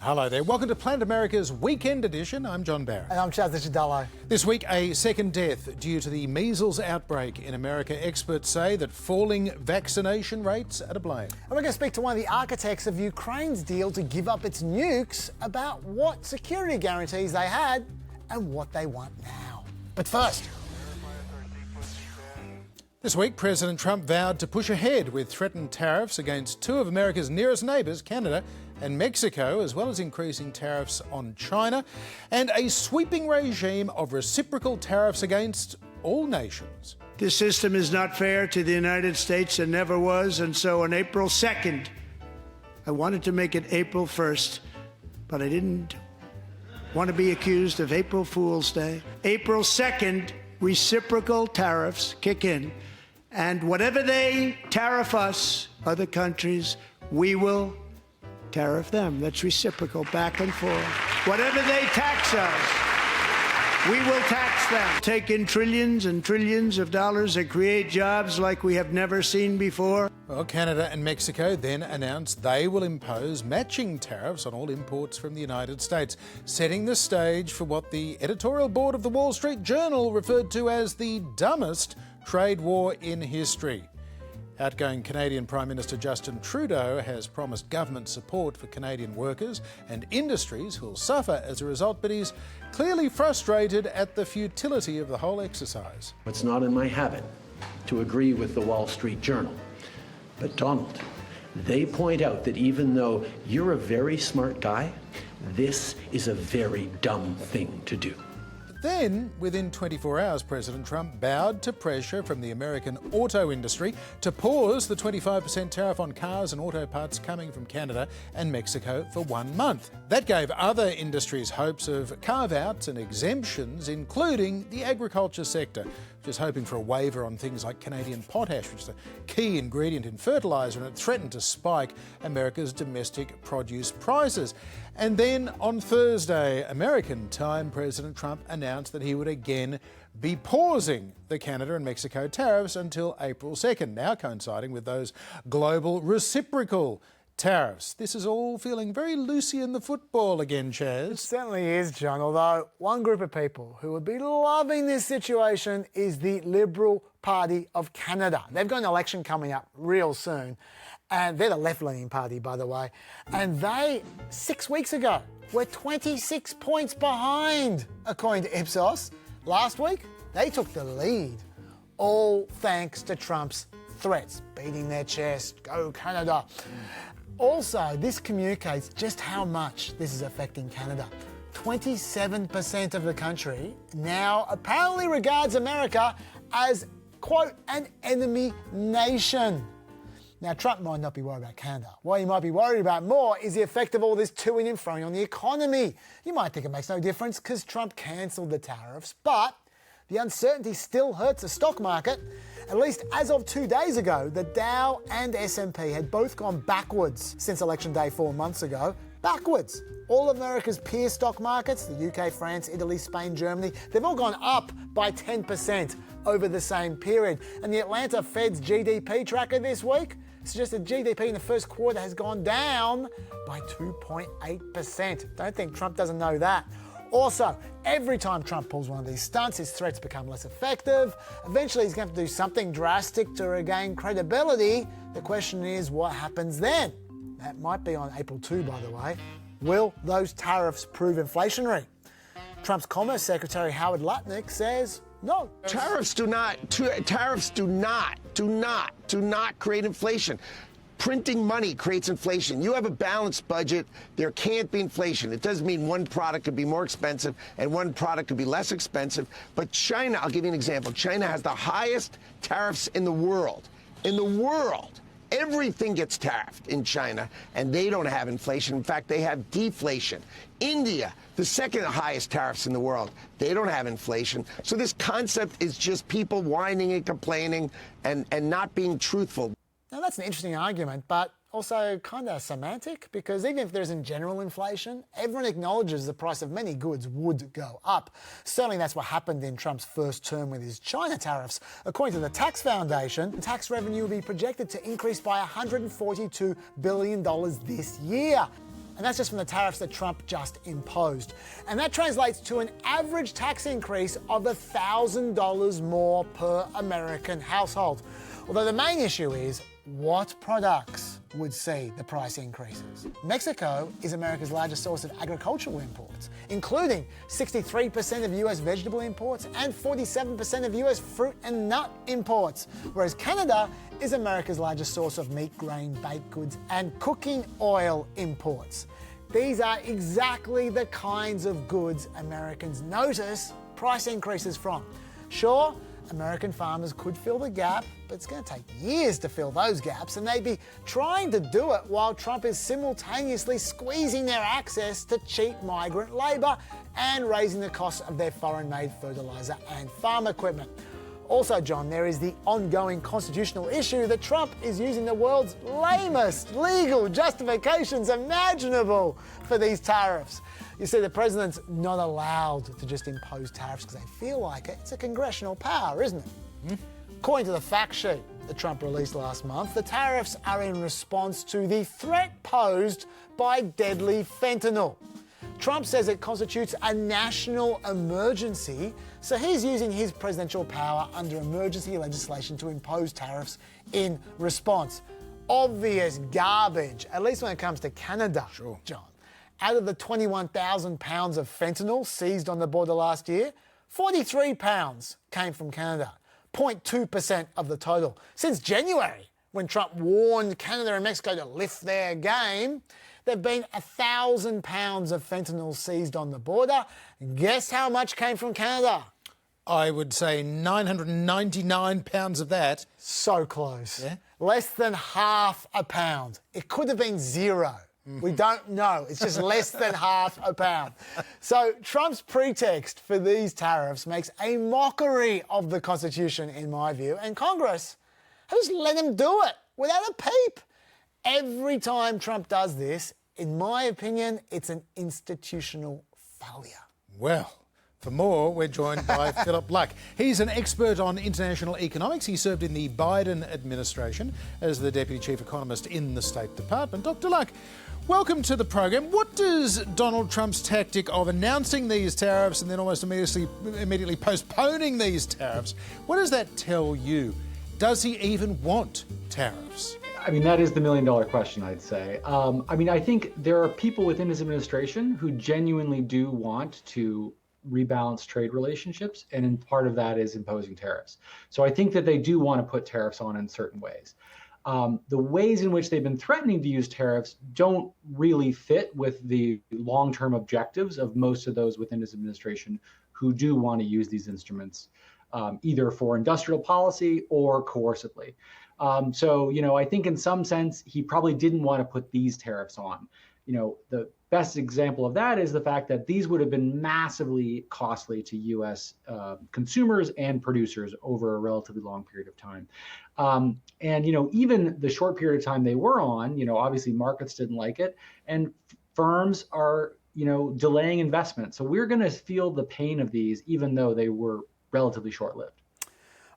Hello there. Welcome to Planet America's Weekend Edition. I'm John Barron. And I'm Licciardello. This week, a second death due to the measles outbreak in America. Experts say that falling vaccination rates are to blame. And we're going to speak to one of the architects of Ukraine's deal to give up its nukes about what security guarantees they had and what they want now. But first... This week, President Trump vowed to push ahead with threatened tariffs against two of America's nearest neighbours, Canada and Mexico, as well as increasing tariffs on China, and a sweeping regime of reciprocal tariffs against all nations. This system is not fair to the United States and never was, and so on April 2nd, I wanted to make it April 1st, but I didn't want to be accused of April Fool's Day. April 2nd, reciprocal tariffs kick in, and whatever they tariff us, other countries, we will tariff them. That's reciprocal, back and forth. Whatever they tax us, we will tax them. Take in trillions and trillions of dollars and create jobs like we have never seen before. Well, Canada and Mexico then announced they will impose matching tariffs on all imports from the United States, setting the stage for what the editorial board of the Wall Street Journal referred to as the dumbest trade war in history. Outgoing Canadian Prime Minister Justin Trudeau has promised government support for Canadian workers and industries who'll suffer as a result, but he's clearly frustrated at the futility of the whole exercise. It's not in my habit to agree with the Wall Street Journal. But Donald, they point out that even though you're a very smart guy, this is a very dumb thing to do. Then, within 24 hours, President Trump bowed to pressure from the American auto industry to pause the 25% tariff on cars and auto parts coming from Canada and Mexico for 1 month. That gave other industries hopes of carve-outs and exemptions, including the agriculture sector, which is hoping for a waiver on things like Canadian potash, which is a key ingredient in fertiliser, and it threatened to spike America's domestic produce prices. And then on Thursday, American time, President Trump announced that he would again be pausing the Canada and Mexico tariffs until April 2nd, now coinciding with those global reciprocal tariffs. This is all feeling very Lucy in the football again, Chaz. It certainly is, John, although one group of people who would be loving this situation is the Liberal Party of Canada. They've got an election coming up real soon, and they're the left-leaning party, by the way, and they, 6 weeks ago, were 26 points behind, according to Ipsos. Last week, they took the lead, all thanks to Trump's threats, beating their chest, go Canada. Also, this communicates just how much this is affecting Canada. 27% of the country now apparently regards America as, quote, an enemy nation. Now, Trump might not be worried about Canada. What he might be worried about more is the effect of all this to-ing and froing on the economy. You might think it makes no difference because Trump cancelled the tariffs, but the uncertainty still hurts the stock market. At least as of 2 days ago, the Dow and S&P had both gone backwards since Election Day 4 months ago. Backwards. All of America's peer stock markets, the UK, France, Italy, Spain, Germany, they've all gone up by 10% over the same period. And the Atlanta Fed's GDP tracker this week suggests that GDP in the first quarter has gone down by 2.8%. Don't think Trump doesn't know that. Also, every time Trump pulls one of these stunts, his threats become less effective. Eventually, he's going to have to do something drastic to regain credibility. The question is, what happens then? That might be on April 2, by the way. Will those tariffs prove inflationary? Trump's Commerce Secretary Howard Lutnick says no. Tariffs do not create inflation. Printing money creates inflation. You have a balanced budget, there can't be inflation. It doesn't mean one product could be more expensive and one product could be less expensive. But China, I'll give you an example. China has the highest tariffs in the world. In the world. Everything gets tariffed in China, and they don't have inflation. In fact, they have deflation. India, the second highest tariffs in the world, they don't have inflation. So this concept is just people whining and complaining and not being truthful. Now, that's an interesting argument, but also kind of semantic, because even if there isn't general inflation, everyone acknowledges the price of many goods would go up. Certainly that's what happened in Trump's first term with his China tariffs. According to the Tax Foundation, tax revenue will be projected to increase by $142 billion this year. And that's just from the tariffs that Trump just imposed. And that translates to an average tax increase of $1,000 more per American household. Although the main issue is, what products would see the price increases? Mexico is America's largest source of agricultural imports, including 63% of US vegetable imports and 47% of US fruit and nut imports, whereas Canada is America's largest source of meat, grain, baked goods and cooking oil imports. These are exactly the kinds of goods Americans notice price increases from. Sure, American farmers could fill the gap, but it's going to take years to fill those gaps, and they'd be trying to do it while Trump is simultaneously squeezing their access to cheap migrant labour and raising the cost of their foreign-made fertiliser and farm equipment. Also, John, there is the ongoing constitutional issue that Trump is using the world's lamest legal justifications imaginable for these tariffs. You see, the president's not allowed to just impose tariffs because they feel like it. It's a congressional power, isn't it? According to the fact sheet that Trump released last month, the tariffs are in response to the threat posed by deadly fentanyl. Trump says it constitutes a national emergency, so he's using his presidential power under emergency legislation to impose tariffs in response. Obvious garbage, at least when it comes to Canada, sure. John. Out of the 21,000 pounds of fentanyl seized on the border last year, 43 pounds came from Canada, 0.2% of the total. Since January, when Trump warned Canada and Mexico to lift their game, there have been 1,000 pounds of fentanyl seized on the border. Guess how much came from Canada? I would say 999 pounds of that. So close. Yeah? Less than half a pound. It could have been zero. We don't know. It's just less than half a pound. So Trump's pretext for these tariffs makes a mockery of the Constitution, in my view, and Congress has let him do it without a peep. Every time Trump does this, in my opinion, it's an institutional failure. Well, for more, we're joined by Philip Luck. He's an expert on international economics. He served in the Biden administration as the Deputy Chief Economist in the State Department. Dr. Luck, welcome to the program. What does Donald Trump's tactic of announcing these tariffs and then almost immediately postponing these tariffs, what does that tell you? Does he even want tariffs? I mean, that is the million-dollar question, I'd say. I think there are people within his administration who genuinely do want to rebalance trade relationships, and part of that is imposing tariffs. So I think that they do want to put tariffs on in certain ways. The ways in which they've been threatening to use tariffs don't really fit with the long-term objectives of most of those within his administration who do want to use these instruments, either for industrial policy or coercively. I think in some sense, he probably didn't want to put these tariffs on. The best example of that is the fact that these would have been massively costly to U.S. Consumers and producers over a relatively long period of time. Even the short period of time they were on, obviously markets didn't like it, and firms are, delaying investment. So we're going to feel the pain of these, even though they were relatively short-lived.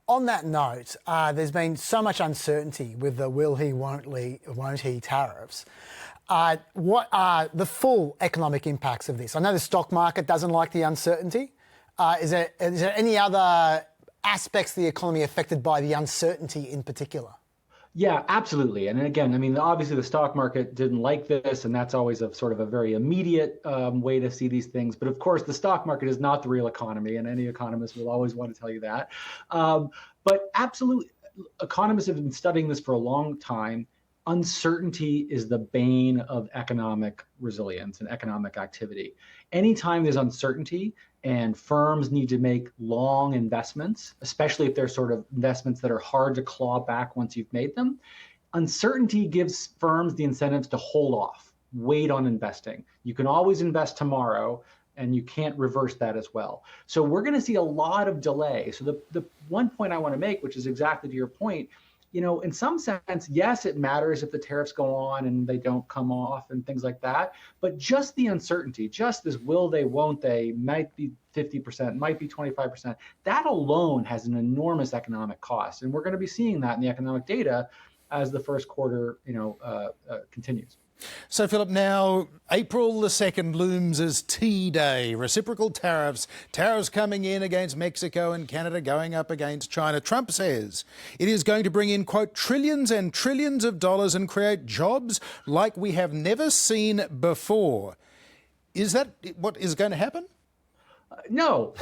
On that note, there's been so much uncertainty with the will he, won't he tariffs. What are the full economic impacts of this? I know the stock market doesn't like the uncertainty. Is there any other aspects of the economy affected by the uncertainty in particular? Yeah, absolutely. And again, obviously the stock market didn't like this, and that's always a sort of a very immediate way to see these things. But of course, the stock market is not the real economy, and any economist will always want to tell you that. But absolutely, economists have been studying this for a long time. Uncertainty is the bane of economic resilience and economic activity. Anytime there's uncertainty and firms need to make long investments, especially if they're sort of investments that are hard to claw back once you've made them, uncertainty gives firms the incentives to hold off, wait on investing. You can always invest tomorrow, and you can't reverse that as well. So we're going to see a lot of delay. So the one point I want to make, which is exactly to your point, in some sense, yes, it matters if the tariffs go on and they don't come off and things like that. But just the uncertainty, just this will they, won't they, might be 50%, might be 25%, that alone has an enormous economic cost. And we're going to be seeing that in the economic data as the first quarter, continues. So, Philip, now April the 2nd looms as T-Day. Reciprocal tariffs, tariffs coming in against Mexico and Canada, going up against China. Trump says it is going to bring in, quote, trillions and trillions of dollars and create jobs like we have never seen before. Is that what is going to happen? No.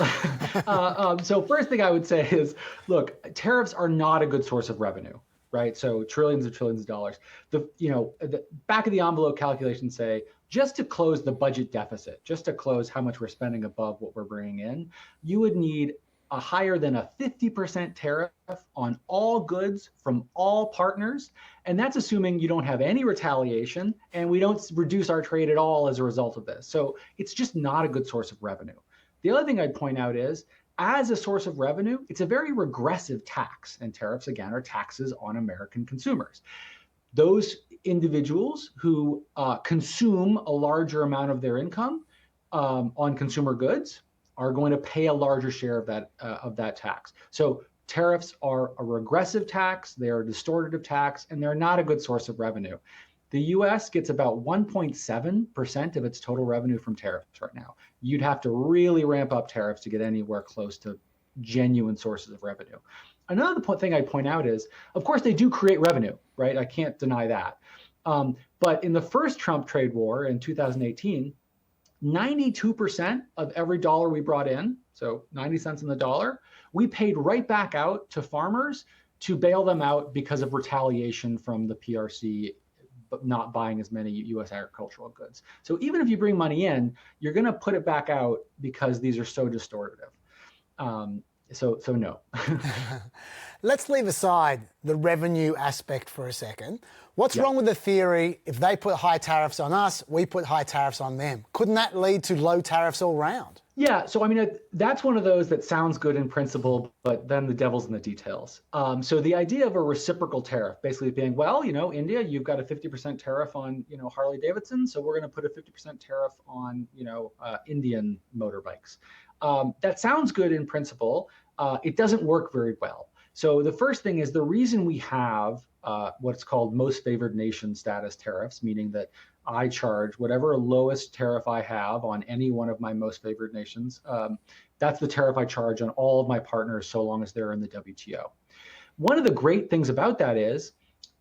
So first thing I would say is, look, tariffs are not a good source of revenue. Right, so trillions of dollars. The back of the envelope calculations say just to close the budget deficit, just to close how much we're spending above what we're bringing in, you would need a higher than a 50% tariff on all goods from all partners, and that's assuming you don't have any retaliation and we don't reduce our trade at all as a result of this. So it's just not a good source of revenue. The other thing I'd point out is, as a source of revenue, it's a very regressive tax, and tariffs, again, are taxes on American consumers. Those individuals who consume a larger amount of their income on consumer goods are going to pay a larger share of that tax. So tariffs are a regressive tax, they're a distortive tax, and they're not a good source of revenue. The U.S. gets about 1.7% of its total revenue from tariffs right now. You'd have to really ramp up tariffs to get anywhere close to genuine sources of revenue. Another thing I'd point out is, of course, they do create revenue, right? I can't deny that. But in the first Trump trade war in 2018, 92% of every dollar we brought in, so 90 cents on the dollar, we paid right back out to farmers to bail them out because of retaliation from the PRC, but not buying as many U.S. agricultural goods. So even if you bring money in, you're going to put it back out because these are so distortive. So no. Let's leave aside the revenue aspect for a second. What's wrong with the theory, if they put high tariffs on us, we put high tariffs on them? Couldn't that lead to low tariffs all round? Yeah, so I mean, that's one of those that sounds good in principle, but then the devil's in the details. So the idea of a reciprocal tariff basically being, well, India, you've got a 50% tariff on, Harley Davidson, so we're going to put a 50% tariff on, Indian motorbikes. That sounds good in principle. It doesn't work very well. So the first thing is, the reason we have what's called most favored nation status tariffs, meaning that I charge whatever lowest tariff I have on any one of my most favored nations. That's the tariff I charge on all of my partners so long as they're in the WTO. One of the great things about that is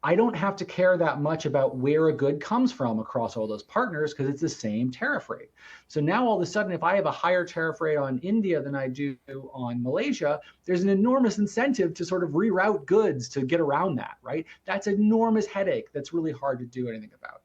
I don't have to care that much about where a good comes from across all those partners because it's the same tariff rate. So now all of a sudden, if I have a higher tariff rate on India than I do on Malaysia, there's an enormous incentive to sort of reroute goods to get around that, right? That's an enormous headache that's really hard to do anything about.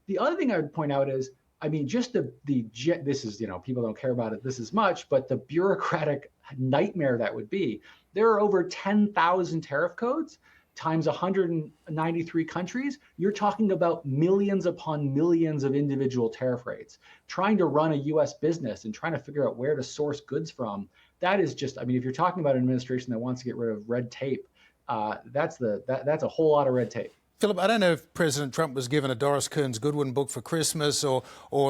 The other thing I would point out is, I mean, just this is, people don't care about it this as much, but the bureaucratic nightmare that would be. There are over 10,000 tariff codes times 193 countries. You're talking about millions upon millions of individual tariff rates. Trying to run a US business and trying to figure out where to source goods from, that is just, I mean, if you're talking about an administration that wants to get rid of red tape, that's a whole lot of red tape. Philip, I don't know if President Trump was given a Doris Kearns Goodwin book for Christmas or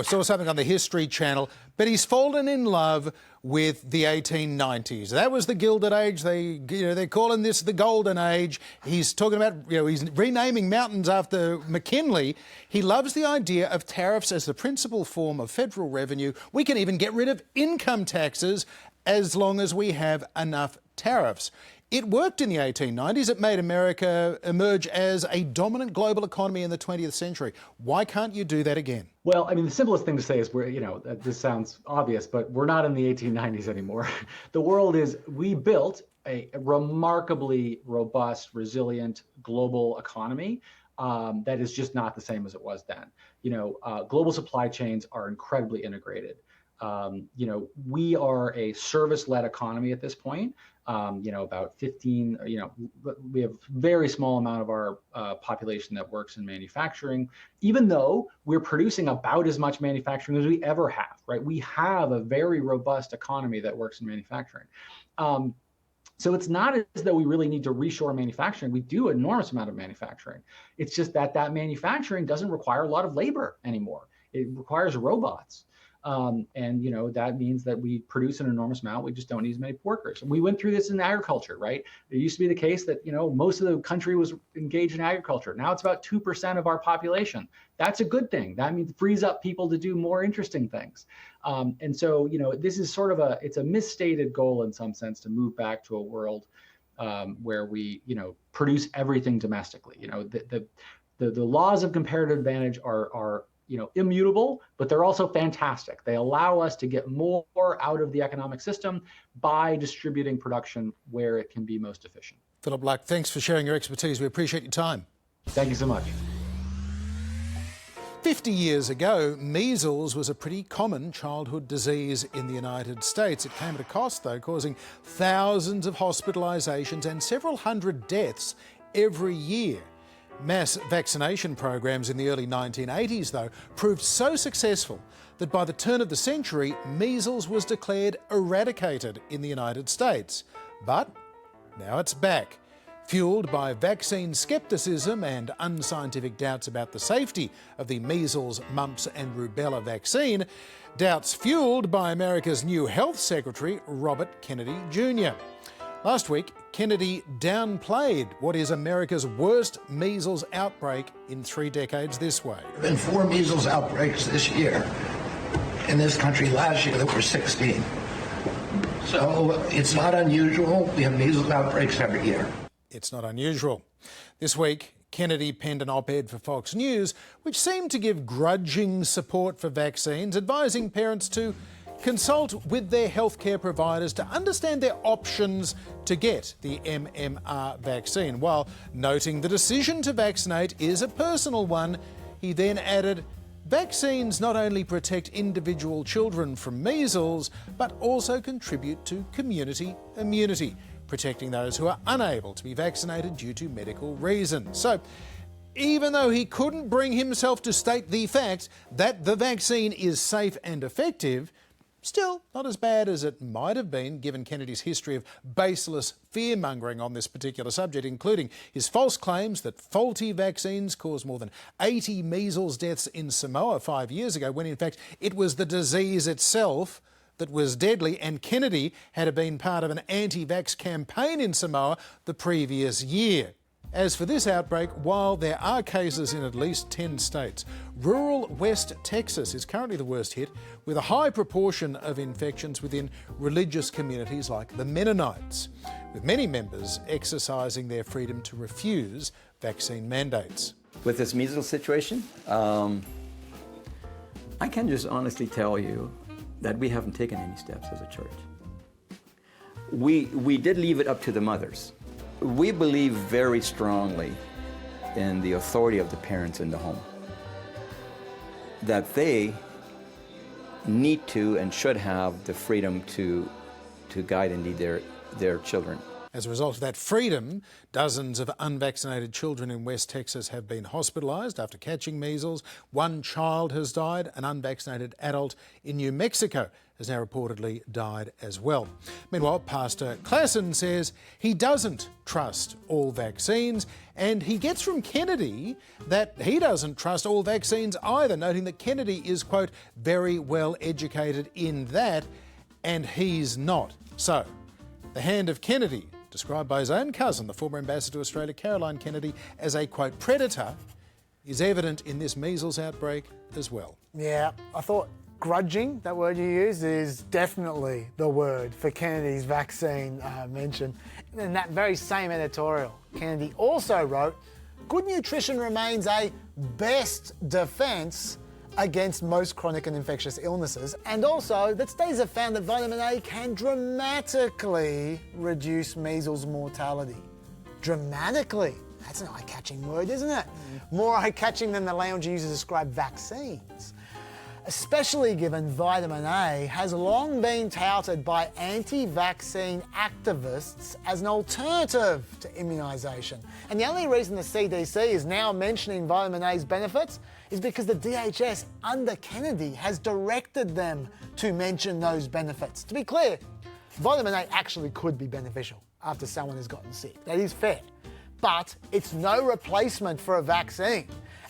saw something on the History Channel, but he's fallen in love with the 1890s. That was the Gilded Age. They're calling this the Golden Age. He's talking about, he's renaming mountains after McKinley. He loves the idea of tariffs as the principal form of federal revenue. We can even get rid of income taxes as long as we have enough tariffs. It worked in the 1890s. It made America emerge as a dominant global economy in the 20th century. Why can't you do that again? Well, I mean, the simplest thing to say is this sounds obvious, but we're not in the 1890s anymore. We built a remarkably robust, resilient global economy that is just not the same as it was then. Global supply chains are incredibly integrated. We are a service-led economy at this point. About 15, we have a very small amount of our population that works in manufacturing, even though we're producing about as much manufacturing as we ever have, right? We have a very robust economy that works in manufacturing. So it's not as though we really need to reshore manufacturing. We do an enormous amount of manufacturing. It's just that manufacturing doesn't require a lot of labor anymore. it requires robots. And, you know, that means that we produce an enormous amount. We just don't need as many workers. And we went through this in agriculture, right? It used to be the case that, you know, most of the country was engaged in agriculture. Now it's about 2% of our population. That's a good thing. That means it frees up people to do more interesting things. And so, you know, this is sort of it's a misstated goal in some sense to move back to a world where we, you know, produce everything domestically. You know, the laws of comparative advantage are you know, immutable, but they're also fantastic. They allow us to get more out of the economic system by distributing production where it can be most efficient. Philip Luck, thanks for sharing your expertise. We appreciate your time. Thank you so much. 50 years ago, measles was a pretty common childhood disease in the United States. It came at a cost, though, causing thousands of hospitalisations and several hundred deaths every year. Mass vaccination programs in the early 1980s, though, proved so successful that by the turn of the century, measles was declared eradicated in the United States. But now it's back. Fuelled by vaccine scepticism and unscientific doubts about the safety of the measles, mumps and rubella vaccine, doubts fuelled by America's new health secretary, Robert Kennedy Jr. Last week, Kennedy downplayed what is America's worst measles outbreak in 3 decades this way. There have been 4 measles outbreaks this year. In this country last year, there were 16. So it's not unusual. We have measles outbreaks every year. It's not unusual. This week, Kennedy penned an op-ed for Fox News, which seemed to give grudging support for vaccines, advising parents to consult with their healthcare providers to understand their options to get the MMR vaccine. While noting the decision to vaccinate is a personal one, he then added, vaccines not only protect individual children from measles, but also contribute to community immunity, protecting those who are unable to be vaccinated due to medical reasons. So, even though he couldn't bring himself to state the fact that the vaccine is safe and effective, still not as bad as it might have been given Kennedy's history of baseless fear-mongering on this particular subject, including his false claims that faulty vaccines caused more than 80 measles deaths in Samoa 5 years ago, when in fact it was the disease itself that was deadly, and Kennedy had been part of an anti-vax campaign in Samoa the previous year. As for this outbreak, while there are cases in at least 10 states, rural West Texas is currently the worst hit, with a high proportion of infections within religious communities like the Mennonites, with many members exercising their freedom to refuse vaccine mandates. With this measles situation, I can just honestly tell you that we haven't taken any steps as a church. We did leave it up to the mothers. We believe very strongly in the authority of the parents in the home, that they need to and should have the freedom to guide and lead their children. As a result of that freedom, dozens of unvaccinated children in West Texas have been hospitalised after catching measles. 1 child has died. An unvaccinated adult in New Mexico has now reportedly died as well. Meanwhile, Pastor Klassen says he doesn't trust all vaccines, and he gets from Kennedy that he doesn't trust all vaccines either, noting that Kennedy is, quote, very well educated in that, and he's not. So, the hand of Kennedy, described by his own cousin, the former Ambassador to Australia, Caroline Kennedy, as a, quote, predator, is evident in this measles outbreak as well. Yeah, I thought grudging, that word you used, is definitely the word for Kennedy's vaccine mention. In that very same editorial, Kennedy also wrote, good nutrition remains a best defence against most chronic and infectious illnesses, and also that studies have found that vitamin A can dramatically reduce measles mortality. Dramatically. That's an eye-catching word, isn't it? More eye-catching than the language used to describe vaccines. Especially given vitamin A has long been touted by anti-vaccine activists as an alternative to immunisation. And the only reason the CDC is now mentioning vitamin A's benefits is because the DHS under Kennedy has directed them to mention those benefits. To be clear, vitamin A actually could be beneficial after someone has gotten sick. That is fair. But it's no replacement for a vaccine.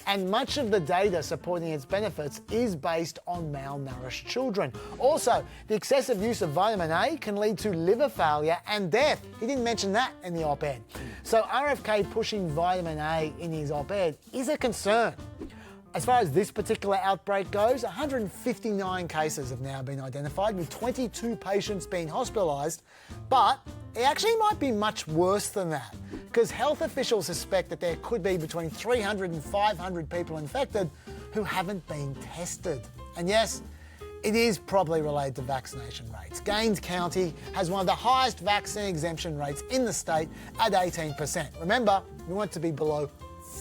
and much of the data supporting its benefits is based on malnourished children. Also, the excessive use of vitamin A can lead to liver failure and death. He didn't mention that in the op-ed. So RFK pushing vitamin A in his op-ed is a concern. As far as this particular outbreak goes, 159 cases have now been identified, with 22 patients being hospitalised, but it actually might be much worse than that, because health officials suspect that there could be between 300 and 500 people infected who haven't been tested. And yes, it is probably related to vaccination rates. Gaines County has one of the highest vaccine exemption rates in the state at 18%. Remember, we want it to be below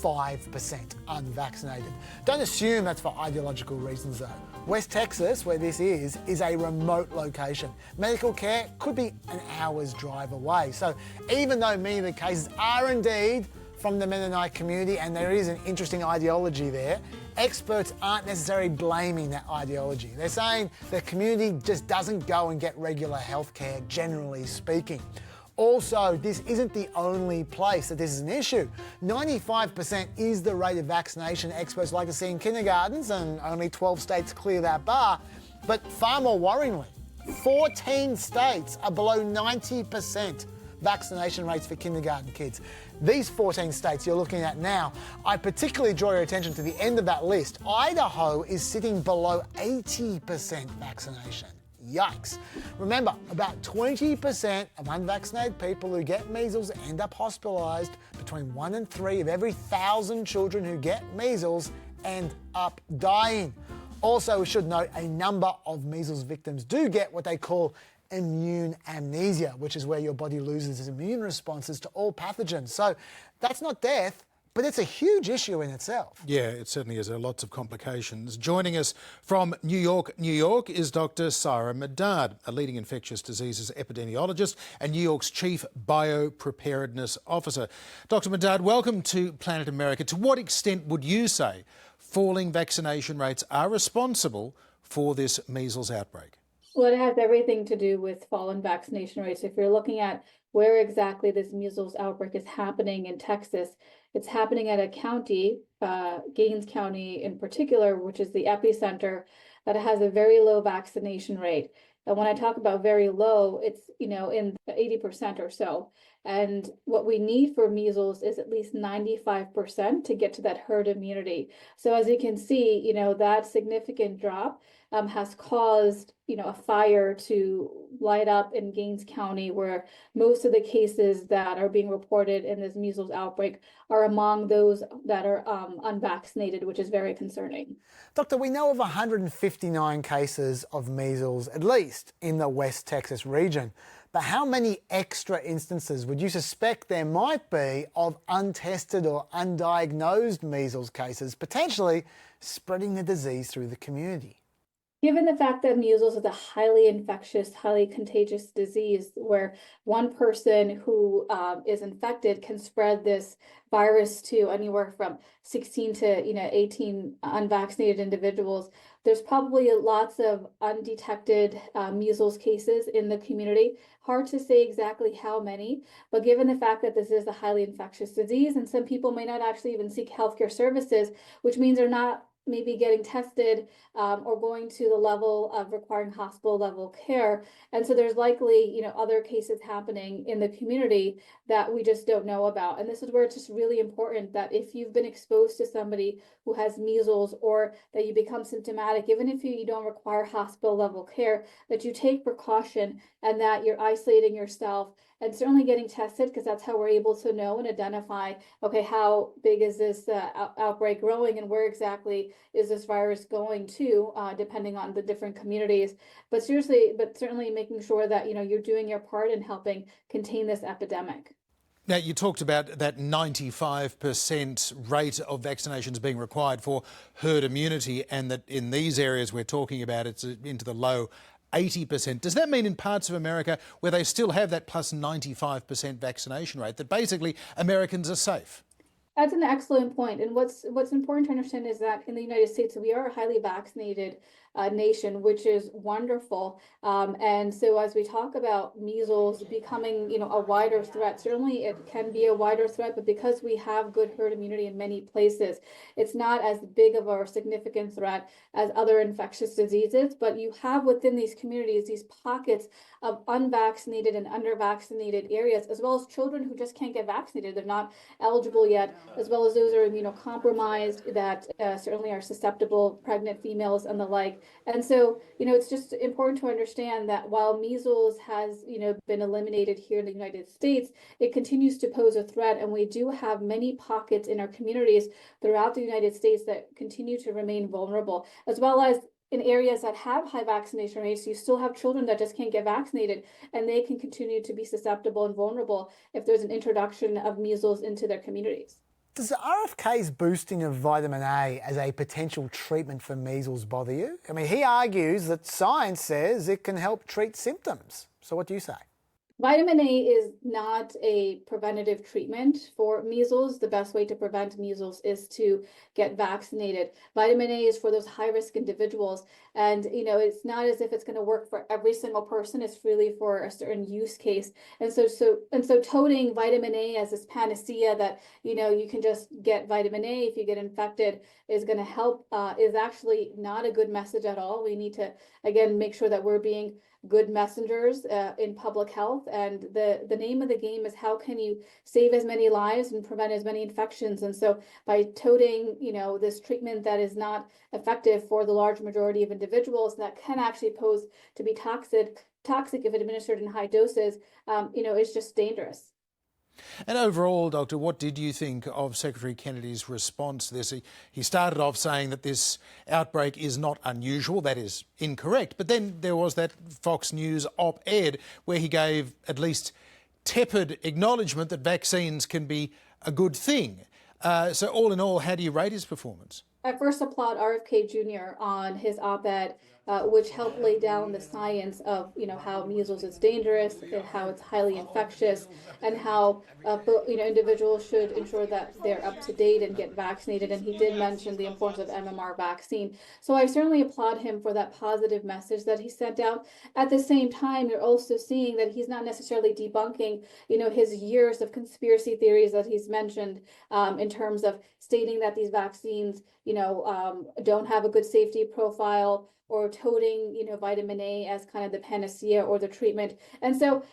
5% unvaccinated. Don't assume that's for ideological reasons though. West Texas, where this is a remote location. Medical care could be an hour's drive away. So even though many of the cases are indeed from the Mennonite community and there is an interesting ideology there, experts aren't necessarily blaming that ideology. They're saying the community just doesn't go and get regular health care, generally speaking. Also, this isn't the only place that this is an issue. 95% is the rate of vaccination experts like to see in kindergartens, and only 12 states clear that bar. But far more worryingly, 14 states are below 90% vaccination rates for kindergarten kids. These 14 states you're looking at now, I particularly draw your attention to the end of that list. Idaho is sitting below 80% vaccination. Yikes. Remember, about 20% of unvaccinated people who get measles end up hospitalised. Between 1 and 3 of every 1,000 children who get measles end up dying. Also, we should note a number of measles victims do get what they call immune amnesia, which is where your body loses its immune responses to all pathogens. So that's not death, but it's a huge issue in itself. Yeah, it certainly is. There are lots of complications. Joining us from New York, New York is Dr Syra Madad, a leading infectious diseases epidemiologist and New York's Chief Biopreparedness Officer. Dr Madad, welcome to Planet America. To what extent would you say falling vaccination rates are responsible for this measles outbreak? Well, it has everything to do with fallen vaccination rates. If you're looking at where exactly this measles outbreak is happening in Texas, it's happening at a county, Gaines County in particular, which is the epicenter, that has a very low vaccination rate. And when I talk about very low, it's, in the 80% or so. And what we need for measles is at least 95% to get to that herd immunity. So as you can see, that significant drop has caused, a fire to light up in Gaines County, where most of the cases that are being reported in this measles outbreak are among those that are unvaccinated, which is very concerning. Doctor, we know of 159 cases of measles, at least in the West Texas region. But how many extra instances would you suspect there might be of untested or undiagnosed measles cases, potentially spreading the disease through the community? Given the fact that measles is a highly infectious, highly contagious disease, where one person who is infected can spread this virus to anywhere from 16 to 18 unvaccinated individuals, there's probably lots of undetected measles cases in the community. Hard to say exactly how many, but given the fact that this is a highly infectious disease, and some people may not actually even seek healthcare services, which means they're not maybe getting tested or going to the level of requiring hospital level care. And so there's likely, other cases happening in the community that we just don't know about. And this is where it's just really important that if you've been exposed to somebody who has measles, or that you become symptomatic, even if you don't require hospital level care, that you take precaution and that you're isolating yourself and certainly getting tested, because that's how we're able to know and identify, okay, how big is this outbreak growing, and where exactly is this virus going to, depending on the different communities. But certainly making sure that, you're doing your part in helping contain this epidemic. Now, you talked about that 95% rate of vaccinations being required for herd immunity, and that in these areas we're talking about it's into the low 80%. Does that mean in parts of America where they still have that plus 95% vaccination rate that basically Americans are safe? That's an excellent point. And what's important to understand is that in the United States, we are a highly vaccinated nation, which is wonderful. And so as we talk about measles becoming, a wider threat, certainly it can be a wider threat, but because we have good herd immunity in many places, it's not as big of a significant threat as other infectious diseases. But you have within these communities these pockets of unvaccinated and undervaccinated areas, as well as children who just can't get vaccinated. They're not eligible yet, as well as those who are immunocompromised that certainly are susceptible, pregnant females and the like. And so, it's just important to understand that while measles has, been eliminated here in the United States, it continues to pose a threat. And we do have many pockets in our communities throughout the United States that continue to remain vulnerable, as well as in areas that have high vaccination rates. You still have children that just can't get vaccinated, and they can continue to be susceptible and vulnerable if there's an introduction of measles into their communities. Does the RFK's boosting of vitamin A as a potential treatment for measles bother you? I mean, he argues that science says it can help treat symptoms. So what do you say? Vitamin A is not a preventative treatment for measles. The best way to prevent measles is to get vaccinated. Vitamin A is for those high-risk individuals. And, it's not as if it's going to work for every single person. It's really for a certain use case. And so toting vitamin A as this panacea that, you can just get vitamin A if you get infected is going to help is actually not a good message at all. We need to, again, make sure that we're being good messengers in public health. And the name of the game is how can you save as many lives and prevent as many infections. And so by toting, this treatment that is not effective for the large majority of individuals, that can actually pose to be toxic if administered in high doses, is just dangerous. And overall, Doctor, what did you think of Secretary Kennedy's response to this? He started off saying that this outbreak is not unusual. That is incorrect. But then there was that Fox News op-ed where he gave at least tepid acknowledgement that vaccines can be a good thing. So all in all, how do you rate his performance? I first applaud RFK Jr. on his op-ed, which helped lay down the science of, how measles is dangerous, and how it's highly infectious, and how, individuals should ensure that they're up to date and get vaccinated. And he did mention the importance of MMR vaccine. So I certainly applaud him for that positive message that he sent out. At the same time, you're also seeing that he's not necessarily debunking, his years of conspiracy theories that he's mentioned in terms of stating that these vaccines, don't have a good safety profile, or toting, vitamin A as kind of the panacea or the treatment. And so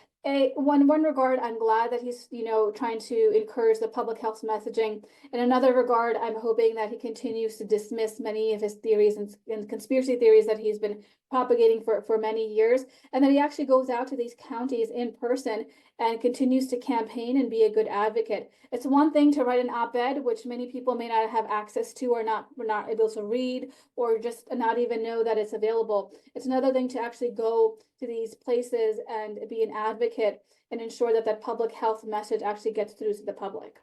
one regard, I'm glad that he's, trying to encourage the public health messaging. In another regard, I'm hoping that he continues to dismiss many of his theories and conspiracy theories that he's been propagating for many years, and that he actually goes out to these counties in person and continues to campaign and be a good advocate. It's one thing to write an op-ed, which many people may not have access to, or were not able to read, or just not even know that it's available. It's another thing to actually go to these places and be an advocate and ensure that that public health message actually gets through to the public.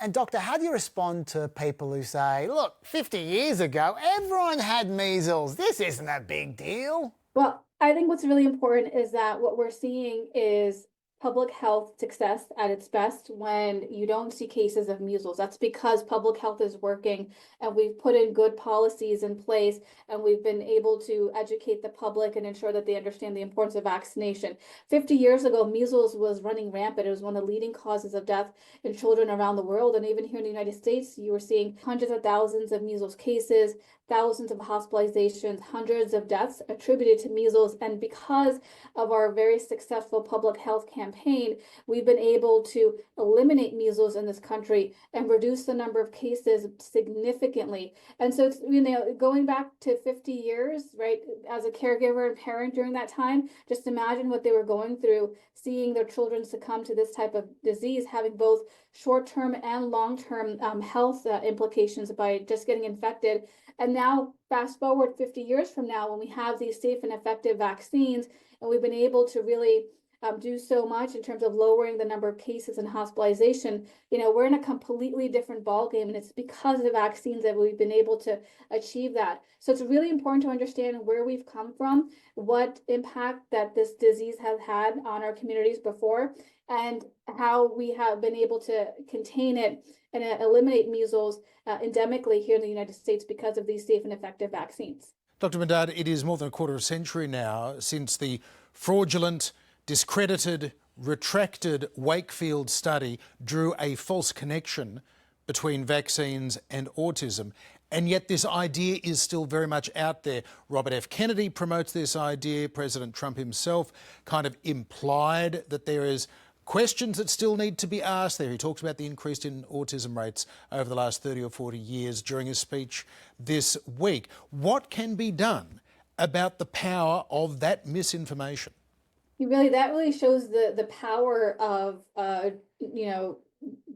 And Doctor, how do you respond to people who say, look, 50 years ago, everyone had measles. This isn't a big deal? Well, I think what's really important is that what we're seeing is public health success at its best when you don't see cases of measles. That's because public health is working, and we've put in good policies in place, and we've been able to educate the public and ensure that they understand the importance of vaccination. 50 years ago, measles was running rampant. It was one of the leading causes of death in children around the world. And even here in the United States, you were seeing hundreds of thousands of measles cases, thousands of hospitalizations, hundreds of deaths attributed to measles. And because of our very successful public health campaign, we've been able to eliminate measles in this country and reduce the number of cases significantly. And so it's, going back to 50 years, right, as a caregiver and parent during that time, just imagine what they were going through, seeing their children succumb to this type of disease, having both short-term and long-term health implications by just getting infected. And now, fast forward 50 years from now, when we have these safe and effective vaccines, and we've been able to really do so much in terms of lowering the number of cases and hospitalization, we're in a completely different ballgame, and it's because of the vaccines that we've been able to achieve that. So it's really important to understand where we've come from, what impact that this disease has had on our communities before, and how we have been able to contain it and eliminate measles endemically here in the United States because of these safe and effective vaccines. Dr Madad, it is more than a quarter of a century now since the fraudulent, discredited, retracted Wakefield study drew a false connection between vaccines and autism. And yet this idea is still very much out there. Robert F. Kennedy promotes this idea. President Trump himself kind of implied that there is questions that still need to be asked there. He talks about the increase in autism rates over the last 30 or 40 years during his speech this week. What can be done about the power of that misinformation? That really shows the power of,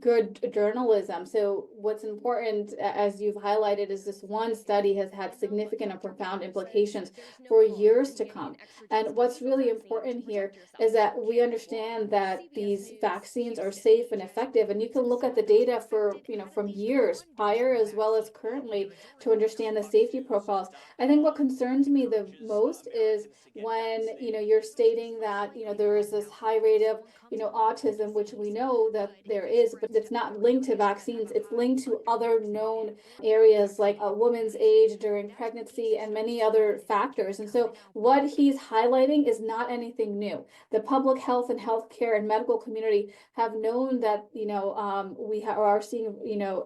good journalism. So what's important, as you've highlighted, is this one study has had significant and profound implications for years to come. And what's really important here is that we understand that these vaccines are safe and effective. And you can look at the data for, from years prior as well as currently to understand the safety profiles. I think what concerns me the most is when, you're stating that, there is this high rate of, autism, which we know that there is, but it's not linked to vaccines. It's linked to other known areas like a woman's age during pregnancy and many other factors. And so what he's highlighting is not anything new. The public health and healthcare and medical community have known that, we are seeing,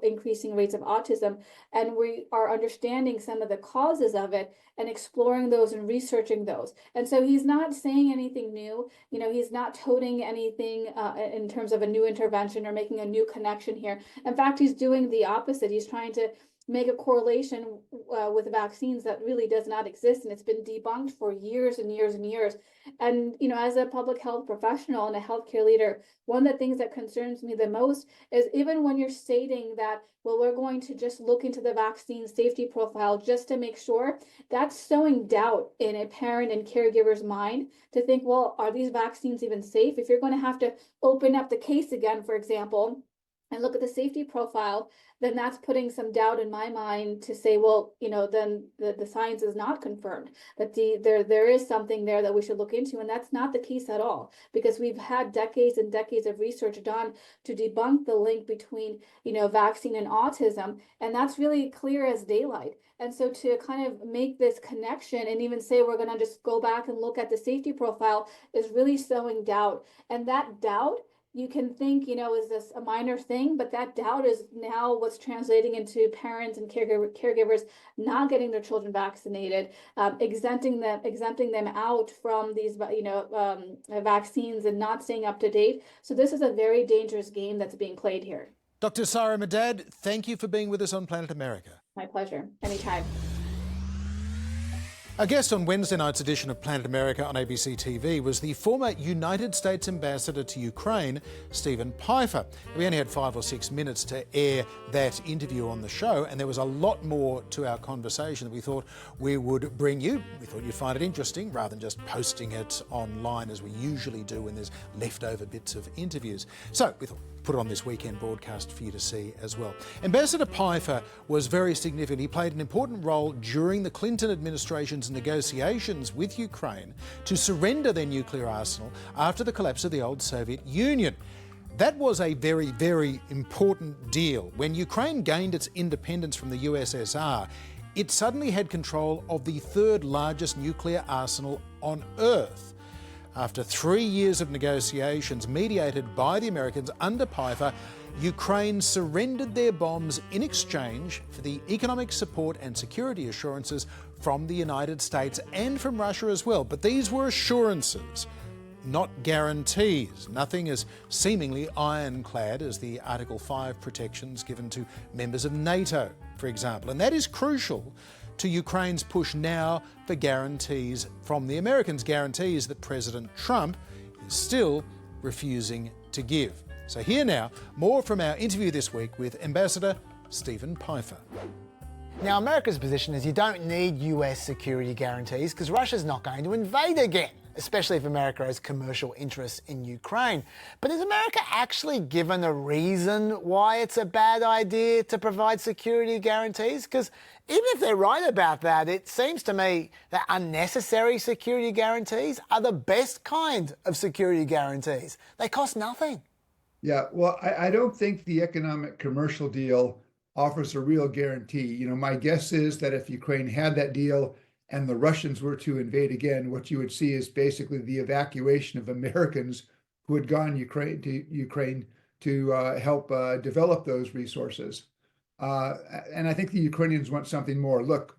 increasing rates of autism, and we are understanding some of the causes of it and exploring those and researching those. And so he's not saying anything new. He's not toting anything in terms of a new intervention or making a new connection here. In fact, he's doing the opposite. He's trying to make a correlation with vaccines that really does not exist, and it's been debunked for years and years and years. And as a public health professional and a healthcare leader, one of the things that concerns me the most is even when you're stating that, well, we're going to just look into the vaccine safety profile just to make sure, that's sowing doubt in a parent and caregiver's mind to think, well, are these vaccines even safe? If you're going to have to open up the case again, for example, and look at the safety profile, then that's putting some doubt in my mind to say, well, then the science is not confirmed, that there is something there that we should look into. And that's not the case at all, because we've had decades and decades of research done to debunk the link between, vaccine and autism. And that's really clear as daylight. And so to kind of make this connection and even say we're going to just go back and look at the safety profile is really sowing doubt. And that doubt, you can think, is this a minor thing? But that doubt is now what's translating into parents and caregivers not getting their children vaccinated, exempting them out from these, vaccines and not staying up to date. So this is a very dangerous game that's being played here. Dr Syra Madad, thank you for being with us on Planet America. My pleasure. Anytime. Our guest on Wednesday night's edition of Planet America on ABC TV was the former United States Ambassador to Ukraine, Steven Pifer. We only had 5 or 6 minutes to air that interview on the show, and there was a lot more to our conversation that we thought we would bring you. We thought you'd find it interesting rather than just posting it online as we usually do when there's leftover bits of interviews. So we thought put it on this weekend broadcast for you to see as well. Ambassador Pifer was very significant. He played an important role during the Clinton administration's negotiations with Ukraine to surrender their nuclear arsenal after the collapse of the old Soviet Union. That was a very, very important deal. When Ukraine gained its independence from the USSR, it suddenly had control of the third largest nuclear arsenal on Earth. After 3 years of negotiations mediated by the Americans under Pifer, Ukraine surrendered their bombs in exchange for the economic support and security assurances from the United States and from Russia as well. But these were assurances, not guarantees. Nothing as seemingly ironclad as the Article 5 protections given to members of NATO, for example. And that is crucial to Ukraine's push now for guarantees from the Americans, guarantees that President Trump is still refusing to give. So here now, more from our interview this week with Ambassador Steven Pifer. Now, America's position is you don't need US security guarantees because Russia's not going to invade again, especially if America has commercial interests in Ukraine. But is America actually given a reason why it's a bad idea to provide security guarantees? Because even if they're right about that, it seems to me that unnecessary security guarantees are the best kind of security guarantees. They cost nothing. Yeah, well, I don't think the economic commercial deal offers a real guarantee. My guess is that if Ukraine had that deal and the Russians were to invade again, what you would see is basically the evacuation of Americans who had gone Ukraine to help develop those resources. And I think the Ukrainians want something more. Look,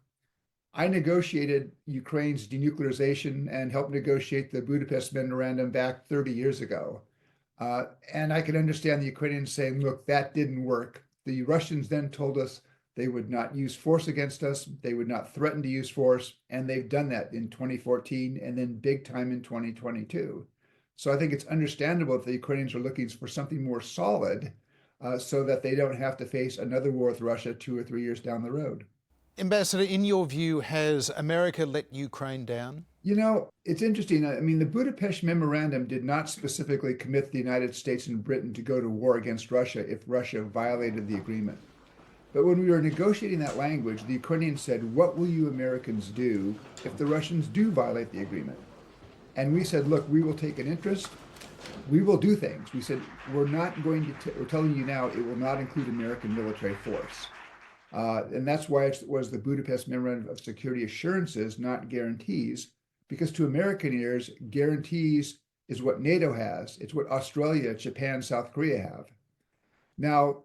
I negotiated Ukraine's denuclearization and helped negotiate the Budapest Memorandum back 30 years ago. And I can understand the Ukrainians saying, look, that didn't work. The Russians then told us they would not use force against us. They would not threaten to use force. And they've done that in 2014 and then big time in 2022. So I think it's understandable that the Ukrainians are looking for something more solid so that they don't have to face another war with Russia 2 or 3 years down the road. Ambassador, in your view, has America let Ukraine down? You know, it's interesting. I mean, the Budapest Memorandum did not specifically commit the United States and Britain to go to war against Russia if Russia violated the agreement. But when we were negotiating that language, the Ukrainians said, what will you Americans do if the Russians do violate the agreement? And we said, look, we will take an interest. We will do things. We said, we're not going to, we're telling you now, it will not include American military force. And that's why it was the Budapest Memorandum of Security Assurances, not guarantees, because to American ears, guarantees is what NATO has. It's what Australia, Japan, South Korea have. Now,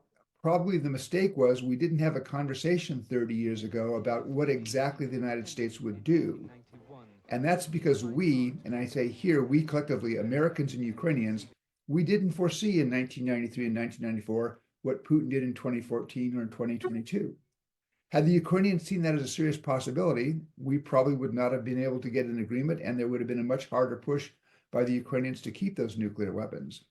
probably the mistake was we didn't have a conversation 30 years ago about what exactly the United States would do. And that's because we, and I say here, we collectively, Americans and Ukrainians, we didn't foresee in 1993 and 1994 what Putin did in 2014 or in 2022. Had the Ukrainians seen that as a serious possibility, we probably would not have been able to get an agreement, and there would have been a much harder push by the Ukrainians to keep those nuclear weapons.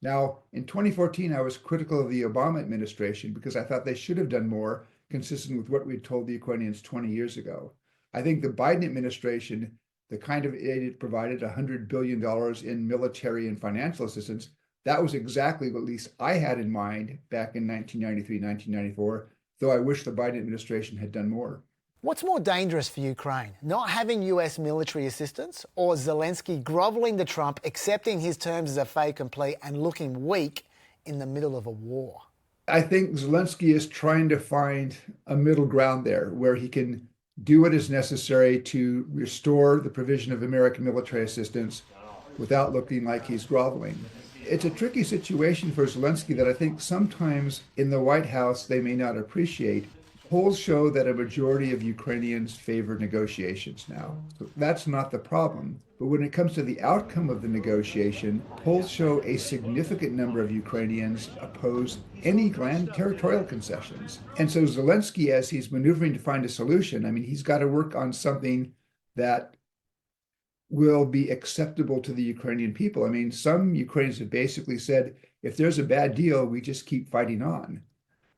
Now, in 2014, I was critical of the Obama administration because I thought they should have done more consistent with what we'd told the Ukrainians 20 years ago. I think the Biden administration, the kind of aid it provided, $100 billion in military and financial assistance, that was exactly what at least I had in mind back in 1993, 1994, though I wish the Biden administration had done more. What's more dangerous for Ukraine, not having US military assistance or Zelensky groveling to Trump, accepting his terms as a fait accompli and looking weak in the middle of a war? I think Zelensky is trying to find a middle ground there where he can do what is necessary to restore the provision of American military assistance without looking like he's groveling. It's a tricky situation for Zelensky that I think sometimes in the White House they may not appreciate. Polls show that a majority of Ukrainians favor negotiations now. So that's not the problem. But when it comes to the outcome of the negotiation, polls show a significant number of Ukrainians oppose any grand territorial concessions. And so Zelensky, as he's maneuvering to find a solution, I mean, he's got to work on something that will be acceptable to the Ukrainian people. I mean, some Ukrainians have basically said, if there's a bad deal, we just keep fighting on.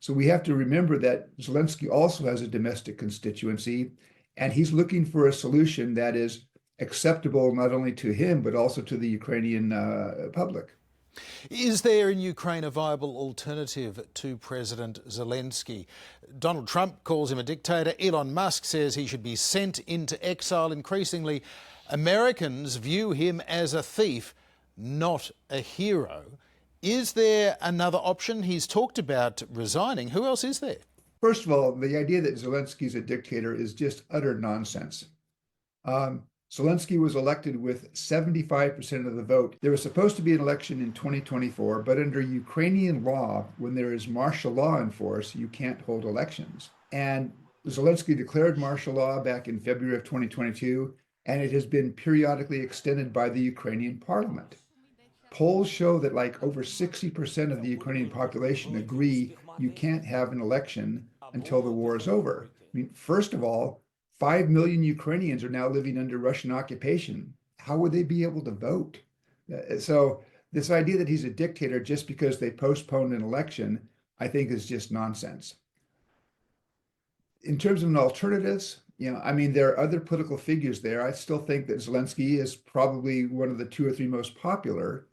So we have to remember that Zelensky also has a domestic constituency, and he's looking for a solution that is acceptable not only to him, but also to the Ukrainian public. Is there in Ukraine a viable alternative to President Zelensky? Donald Trump calls him a dictator. Elon Musk says he should be sent into exile. Increasingly, Americans view him as a thief, not a hero. Is there another option? He's talked about resigning. Who else is there? First of all, the idea that Zelensky is a dictator is just utter nonsense. Zelensky was elected with 75% of the vote. There was supposed to be an election in 2024, but under Ukrainian law, when there is martial law in force, you can't hold elections. And Zelensky declared martial law back in February of 2022, and it has been periodically extended by the Ukrainian parliament. Polls show that like over 60% of the Ukrainian population agree you can't have an election until the war is over. I mean, first of all, 5 million Ukrainians are now living under Russian occupation. How would they be able to vote? So this idea that he's a dictator just because they postponed an election, I think is just nonsense. In terms of alternatives, I mean, there are other political figures there. I still think that Zelensky is probably one of the 2 or 3 most popular.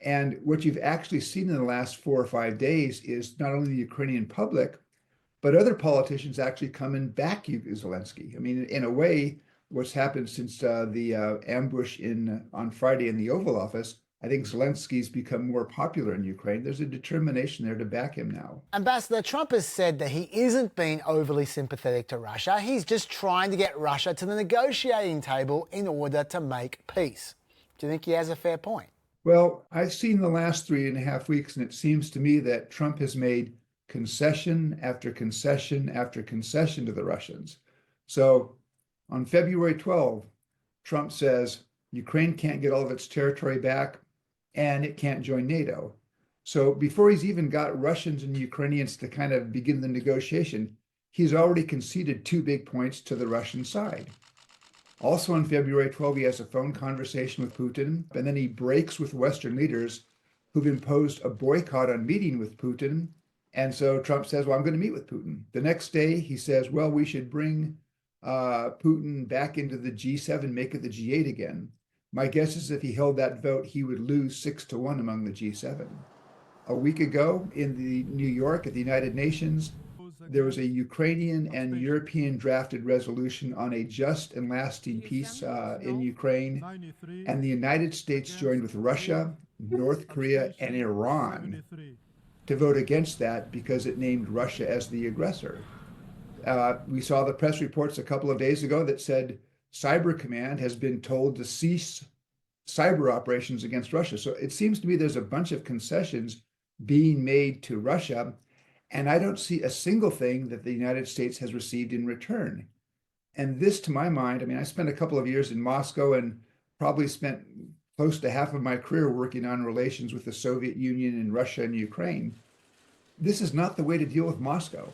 And what you've actually seen in the last 4 or 5 days is not only the Ukrainian public, but other politicians actually come and back Zelensky. I mean, in a way, what's happened since the ambush on Friday in the Oval Office, I think Zelensky's become more popular in Ukraine. There's a determination there to back him now. Ambassador, Trump has said that he isn't being overly sympathetic to Russia. He's just trying to get Russia to the negotiating table in order to make peace. Do you think he has a fair point? Well, I've seen the last 3.5 weeks, and it seems to me that Trump has made concession after concession after concession to the Russians. So on February 12, Trump says Ukraine can't get all of its territory back and it can't join NATO. So before he's even got Russians and Ukrainians to kind of begin the negotiation, he's already conceded 2 big points to the Russian side. Also on February 12, he has a phone conversation with Putin, and then he breaks with Western leaders who've imposed a boycott on meeting with Putin. And so Trump says, well, I'm going to meet with Putin. The next day, he says, well, we should bring Putin back into the G7, make it the G8 again. My guess is if he held that vote, he would lose 6-1 among the G7. A week ago in New York at the United Nations, there was a Ukrainian and European drafted resolution on a just and lasting peace in Ukraine. And the United States joined with Russia, North Korea, and Iran to vote against that because it named Russia as the aggressor. We saw the press reports a couple of days ago that said Cyber Command has been told to cease cyber operations against Russia. So it seems to me there's a bunch of concessions being made to Russia, and I don't see a single thing that the United States has received in return. And this, to my mind, I mean, I spent a couple of years in Moscow and probably spent close to half of my career working on relations with the Soviet Union and Russia and Ukraine. This is not the way to deal with Moscow.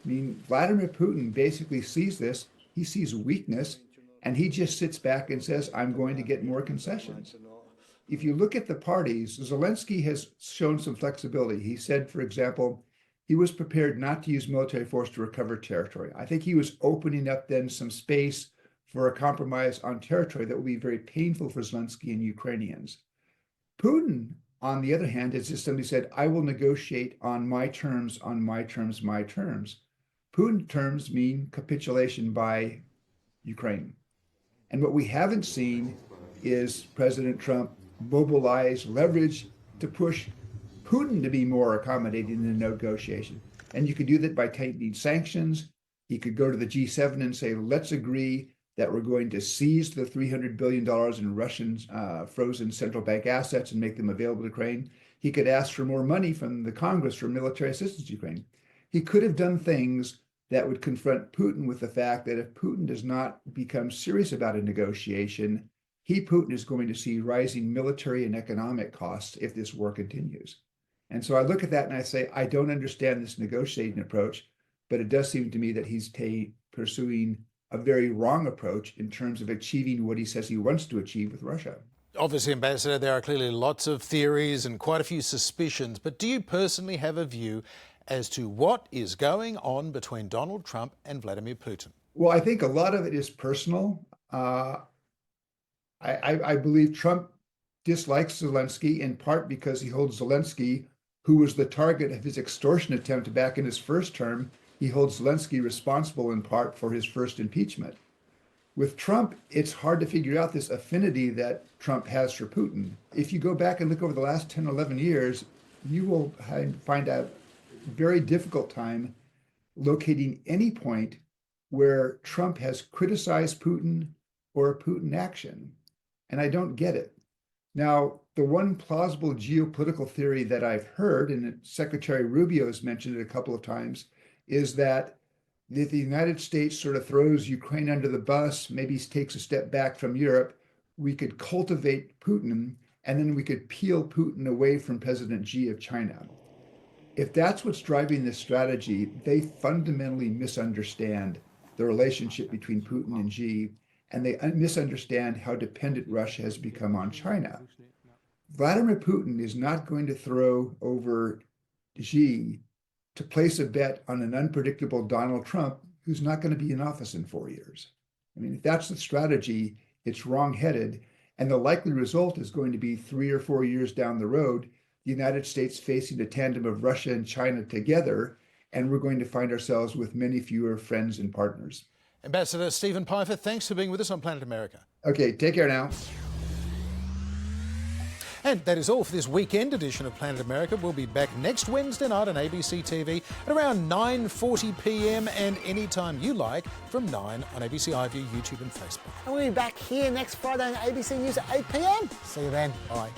I mean, Vladimir Putin basically sees this, he sees weakness, and he just sits back and says, I'm going to get more concessions. If you look at the parties, Zelensky has shown some flexibility. He said, for example, he was prepared not to use military force to recover territory. I think he was opening up then some space for a compromise on territory that will be very painful for Zelensky and Ukrainians. Putin, on the other hand, has just simply said, I will negotiate on my terms, on my terms, my terms. Putin terms mean capitulation by Ukraine. And what we haven't seen is President Trump mobilize leverage to push Putin to be more accommodating in the negotiation. And you could do that by tightening sanctions. He could go to the G7 and say, let's agree that we're going to seize the $300 billion in Russian frozen central bank assets and make them available to Ukraine. He could ask for more money from the Congress for military assistance to Ukraine. He could have done things that would confront Putin with the fact that if Putin does not become serious about a negotiation, Putin is going to see rising military and economic costs if this war continues. And so I look at that and I say, I don't understand this negotiating approach, but it does seem to me that he's pursuing a very wrong approach in terms of achieving what he says he wants to achieve with Russia. Obviously, Ambassador, there are clearly lots of theories and quite a few suspicions, but do you personally have a view as to what is going on between Donald Trump and Vladimir Putin? Well, I think a lot of it is personal. I believe Trump dislikes Zelensky in part because he holds Zelensky, who was the target of his extortion attempt back in his first term, he holds Zelensky responsible in part for his first impeachment. With Trump, it's hard to figure out this affinity that Trump has for Putin. If you go back and look over the last 10, 11 years, you will find a very difficult time locating any point where Trump has criticized Putin or a Putin action. And I don't get it. Now, the one plausible geopolitical theory that I've heard, and Secretary Rubio has mentioned it a couple of times, is that if the United States sort of throws Ukraine under the bus, maybe takes a step back from Europe, we could cultivate Putin, and then we could peel Putin away from President Xi of China. If that's what's driving this strategy, they fundamentally misunderstand the relationship between Putin and Xi, and they misunderstand how dependent Russia has become on China. Vladimir Putin is not going to throw over Xi to place a bet on an unpredictable Donald Trump who's not going to be in office in 4 years. I mean, if that's the strategy, it's wrong-headed, and the likely result is going to be 3 or 4 years down the road, the United States facing a tandem of Russia and China together, and we're going to find ourselves with many fewer friends and partners. Ambassador Steven Pifer, thanks for being with us on Planet America. Okay, take care now. And that is all for this weekend edition of Planet America. We'll be back next Wednesday night on ABC TV at around 9:40 p.m. and anytime you like from 9 on ABC iView, YouTube and Facebook. And we'll be back here next Friday on ABC News at 8 p.m. See you then. Bye.